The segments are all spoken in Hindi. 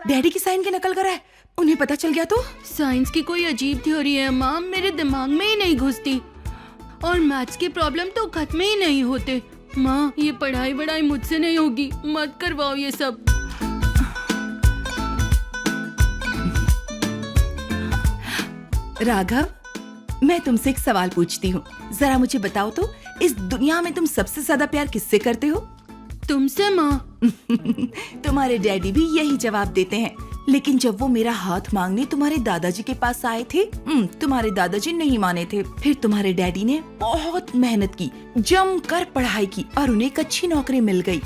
डैडी की साइन की नकल कर रहा है, उन्हें पता चल गया तो? साइंस की कोई अजीब थ्योरी है माँ, मेरे दिमाग में ही नहीं घुसती। और मैथ्स के प्रॉब्लम तो खत्म ही नहीं होते। माँ ये पढ़ाई वढ़ाई मुझसे नहीं होगी, मत करवाओ ये सब। राघव, मैं तुमसे एक सवाल पूछती हूँ, जरा मुझे बताओ तो, इस दुनिया में तुम सबसे ज्यादा प्यार किससे करते हो? तुमसे माँ। तुम्हारे डैडी भी यही जवाब देते हैं, लेकिन जब वो मेरा हाथ मांगने तुम्हारे दादाजी के पास आए थे, तुम्हारे दादाजी नहीं माने थे। फिर तुम्हारे डैडी ने बहुत मेहनत की, जमकर पढ़ाई की और उन्हें एक अच्छी नौकरी मिल गई।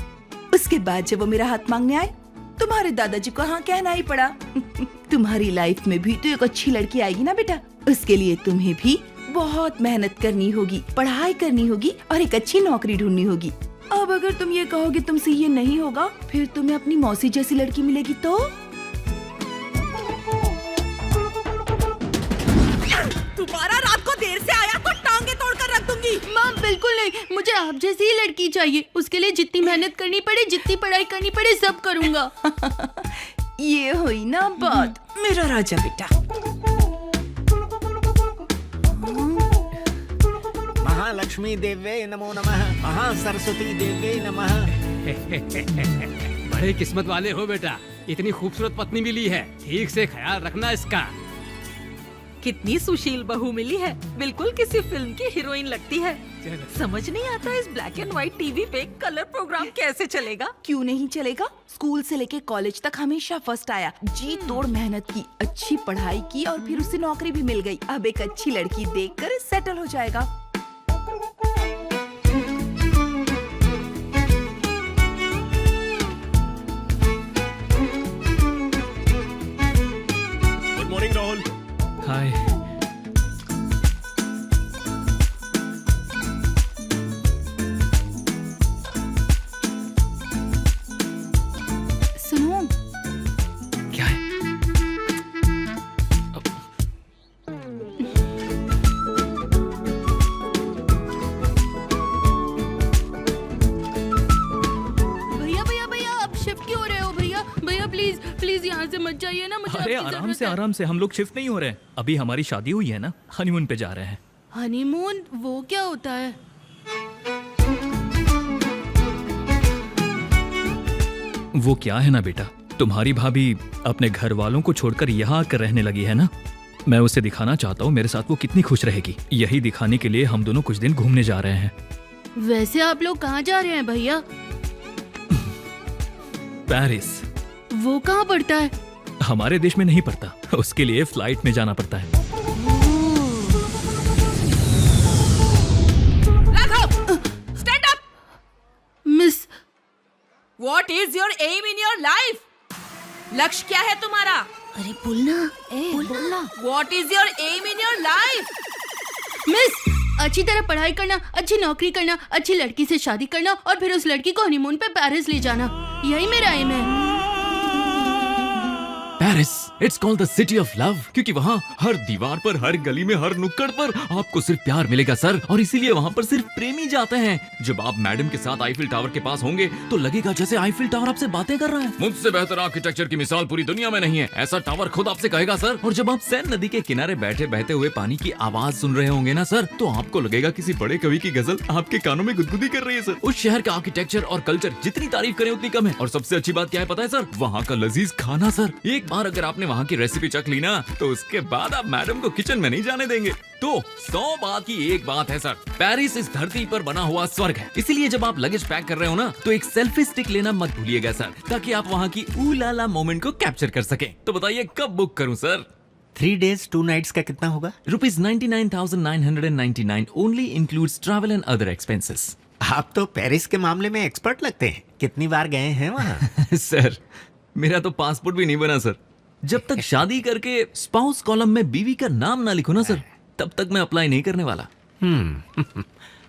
उसके बाद जब वो मेरा हाथ मांगने आए, तुम्हारे दादाजी को हाँ कहना ही पड़ा। तुम्हारी लाइफ में भी तो एक अच्छी लड़की आएगी ना बेटा, उसके लिए तुम्हें भी बहुत मेहनत करनी होगी, पढ़ाई करनी होगी और एक अच्छी नौकरी ढूंढनी होगी। अब अगर तुम ये कहोगे तुमसे ये नहीं होगा, फिर तुम्हें अपनी मौसी जैसी लड़की मिलेगी तो? तुम्हारा रात को देर से आया तो टांगे तोड़कर रख दूंगी। माँ बिल्कुल नहीं, मुझे आप जैसी ही लड़की चाहिए। उसके लिए जितनी मेहनत करनी पड़े, जितनी पढ़ाई करनी पड़े, सब करूँगा। ये हुई ना बात, मेरा राजा बेटा। महालक्ष्मी देवे नमो नमः, महासरस्वती देवे नमः। बड़े किस्मत वाले हो बेटा, इतनी खूबसूरत पत्नी मिली है। ठीक से ख्याल रखना इसका। कितनी सुशील बहू मिली है, बिल्कुल किसी फिल्म की हीरोइन लगती है। समझ नहीं आता इस ब्लैक एंड व्हाइट टीवी पे कलर प्रोग्राम कैसे चलेगा। क्यों नहीं चलेगा? स्कूल से लेके कॉलेज तक हमेशा फर्स्ट आया, जी तोड़ मेहनत की, अच्छी पढ़ाई की और फिर उसे नौकरी भी मिल गई। अब एक अच्छी लड़की देखकर सेटल हो जाएगा। Good morning Rahul. हाय। सुनो, क्या है? भैया भैया भैया, आप शिफ्ट क्यों हो रहे हो? भैया भैया प्लीज प्लीज यहाँ से मत जाइए ना, मुझे अरे आपकी आराम जरूरत से है। आराम से, हम लोग शिफ्ट नहीं हो रहे हैं। अभी हमारी शादी हुई है ना, हनीमून पे जा रहे हैं। हनीमून वो क्या होता है? वो क्या है ना बेटा, तुम्हारी भाभी अपने घर वालों को छोड़कर यहाँ आकर रहने लगी है ना। मैं उसे दिखाना चाहता हूँ मेरे साथ वो कितनी खुश रहेगी। यही दिखाने के लिए हम दोनों कुछ दिन घूमने जा रहे हैं। वैसे आप लोग कहाँ जा रहे हैं भैया? पेरिस। वो कहाँ पड़ता है? हमारे देश में नहीं पड़ता, उसके लिए फ्लाइट में जाना पड़ता है। Stand up. Miss, what is your aim in your life? लक्ष्य क्या है तुम्हारा? अरे बोलना, बोलना। What is your aim in your life? Miss, अच्छी तरह पढ़ाई करना, अच्छी नौकरी करना, अच्छी लड़की से शादी करना और फिर उस लड़की को हनीमून पे पेरिस ले जाना, यही मेरा एम है। Paris, it's called the city of love, क्योंकि वहाँ हर दीवार पर, हर गली में, हर नुक्कड़ पर आपको सिर्फ प्यार मिलेगा सर। और इसीलिए वहाँ पर सिर्फ प्रेमी जाते हैं। जब आप मैडम के साथ आईफिल टावर के पास होंगे तो लगेगा जैसे आईफिल टावर आपसे बातें कर रहा है। मुझसे बेहतर आर्किटेक्चर की मिसाल पूरी दुनिया में नहीं है, ऐसा टावर खुद आपसे कहेगा सर। और जब आप सैन नदी के किनारे बैठे बहते हुए पानी की आवाज सुन रहे होंगे ना सर, तो आपको लगेगा किसी बड़े कवि की गजल आपके कानों में गुदगुदी कर रही है सर। उस शहर का आर्किटेक्चर और कल्चर जितनी तारीफ करें उतनी कम है। और सबसे अच्छी बात क्या है पता है सर? वहाँ का लजीज खाना सर। एक बार अगर आपने वहाँ की रेसिपी चख ली ना, तो उसके बाद आप मैडम को किचन में नहीं जाने देंगे। तो 100 बात की एक बात है सर, पेरिस इस धरती पर बना हुआ स्वर्ग है। इसीलिए जब आप लगेज पैक कर रहे हो ना, तो एक सेल्फी स्टिक लेना मत भूलिएगा सर, ताकि आप वहाँ की ऊलाला मोमेंट को कैप्चर कर सके। तो बताइए कब बुक करूँ सर? 3 days 2 nights का कितना होगा? ₹99,999 only includes travel and other expenses. आप तो पेरिस के मामले में एक्सपर्ट लगते हैं। कितनी बार गए हैं वहाँ? सर, मेरा तो पासपोर्ट भी नहीं बना सर। जब तक शादी करके स्पाउस कॉलम में बीवी का नाम ना लिखो ना सर, तब तक मैं अप्लाई नहीं करने वाला।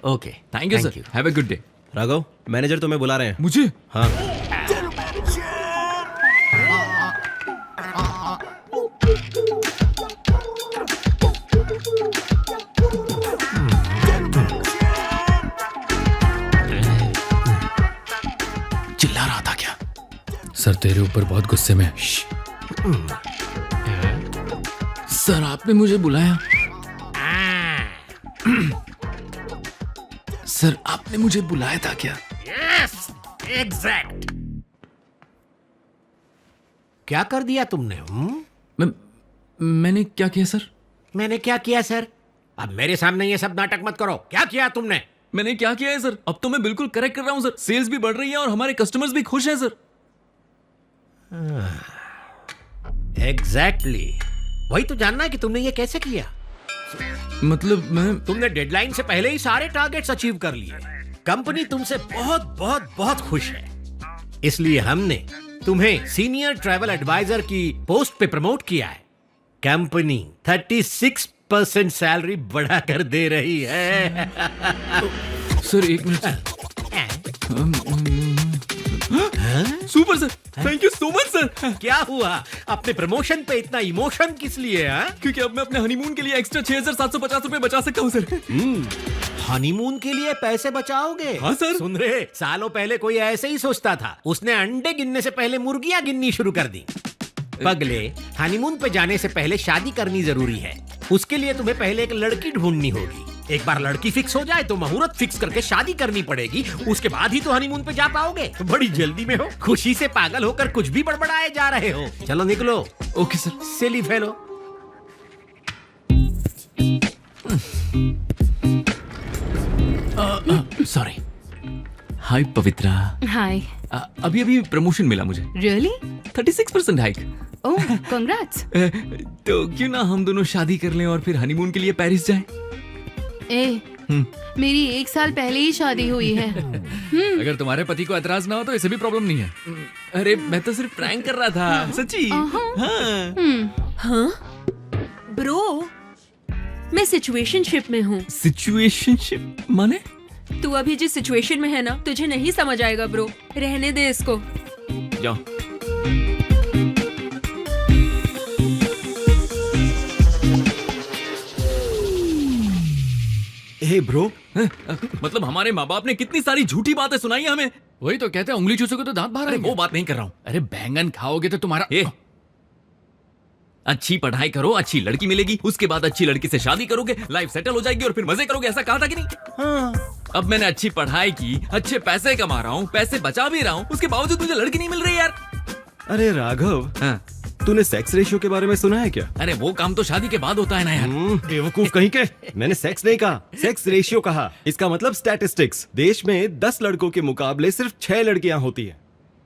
Okay, thank you sir, have a good day. Raghav, manager तुम्हें बुला रहे हैं। मुझे? हाँ। सर तेरे ऊपर बहुत गुस्से में। सर आपने मुझे बुलाया। सर आपने मुझे बुलाया था क्या? Yes exact. क्या कर दिया तुमने? मैंने क्या किया सर? मैंने क्या किया सर? अब मेरे सामने ये सब नाटक मत करो। क्या किया तुमने? मैंने क्या किया है सर? अब तो मैं बिल्कुल करेक्ट कर रहा हूं सर। सेल्स भी बढ़ रही है और हमारे कस्टमर्स भी खुश हैं सर। एग्जैक्टली वही तो जानना है कि तुमने ये कैसे किया। मतलब मैं तुमने डेडलाइन से पहले ही सारे टारगेट्स अचीव कर लिए। कंपनी तुमसे बहुत बहुत बहुत खुश है, इसलिए हमने तुम्हें सीनियर ट्रैवल एडवाइजर की पोस्ट पे प्रमोट किया है। कंपनी 36% सैलरी बढ़ा कर दे रही है। सर एक minute sir. Super sir, thank you so much sir. क्या हुआ? अपने प्रमोशन पे इतना इमोशन किस लिए? क्योंकि अब मैं अपने हनीमून के लिए एक्स्ट्रा 6,750 रुपए बचा सकता हूँ सर। हनीमून के लिए पैसे बचाओगे? हाँ सर। सुन रहे, सालों पहले कोई ऐसे ही सोचता था। उसने अंडे गिनने से पहले मुर्गियां गिननी शुरू कर दी। पगले, हनीमून पे जाने से पहले शादी करनी जरूरी है। उसके लिए तुम्हें पहले एक लड़की ढूंढनी होगी। एक बार लड़की फिक्स हो जाए तो मुहूर्त फिक्स करके शादी करनी पड़ेगी। उसके बाद ही तो हनीमून पे जा पाओगे। बड़ी जल्दी में हो, खुशी से पागल होकर कुछ भी बड़बड़ाए जा रहे हो। चलो निकलो। Okay sir. Silly fellow. Sorry. Hi Pavitra. Hi. अभी अभी प्रमोशन मिला मुझे। रियली? 36% हाइक। Oh congrats. तो क्यों ना हम दोनों शादी कर लें और फिर हनीमून के लिए पेरिस जाएं? मेरी 1 साल पहले ही शादी हुई है। अगर तुम्हारे पति को एतराज ना हो तो इसे भी प्रॉब्लम नहीं है। अरे मैं तो सिर्फ प्रैंक कर रहा था, सच्ची। हाँ। ब्रो, मैं सिचुएशनशिप में हूँ। सिचुएशनशिप माने? तू अभी जिस सिचुएशन में है ना, तुझे नहीं समझ आएगा ब्रो। रहने दे इसको। जाओ। हे ब्रो, मतलब हमारे माँ बाप ने कितनी सारी झूठी बातें सुनाई है हमें। वही तो कहते हैं, उंगली चूसोगे तो दांत बाहर अरे आएंगे। वो बात नहीं कर रहा हूँ। अरे बैंगन खाओगे तो तुम्हारा अच्छी पढ़ाई करो, अच्छी लड़की मिलेगी, उसके बाद अच्छी लड़की से शादी करोगे, लाइफ सेटल हो जाएगी और फिर मजे करोगे। ऐसा कहा था कि नहीं? हाँ। अब मैंने अच्छी पढ़ाई की, अच्छे पैसे कमा रहा हूँ, पैसे बचा भी रहा हूँ, उसके बावजूद मुझे लड़की नहीं मिल रही यार। अरे राघव, हाँ। तूने सेक्स रेशियो के बारे में सुना है क्या? अरे वो काम तो शादी के बाद होता है ना यार। बेवकूफ कहीं के। मैंने सेक्स नहीं कहा, सेक्स रेशियो कहा। इसका मतलब स्टैटिस्टिक्स। देश में 10 लड़कों के मुकाबले सिर्फ 6 लड़कियां होती है।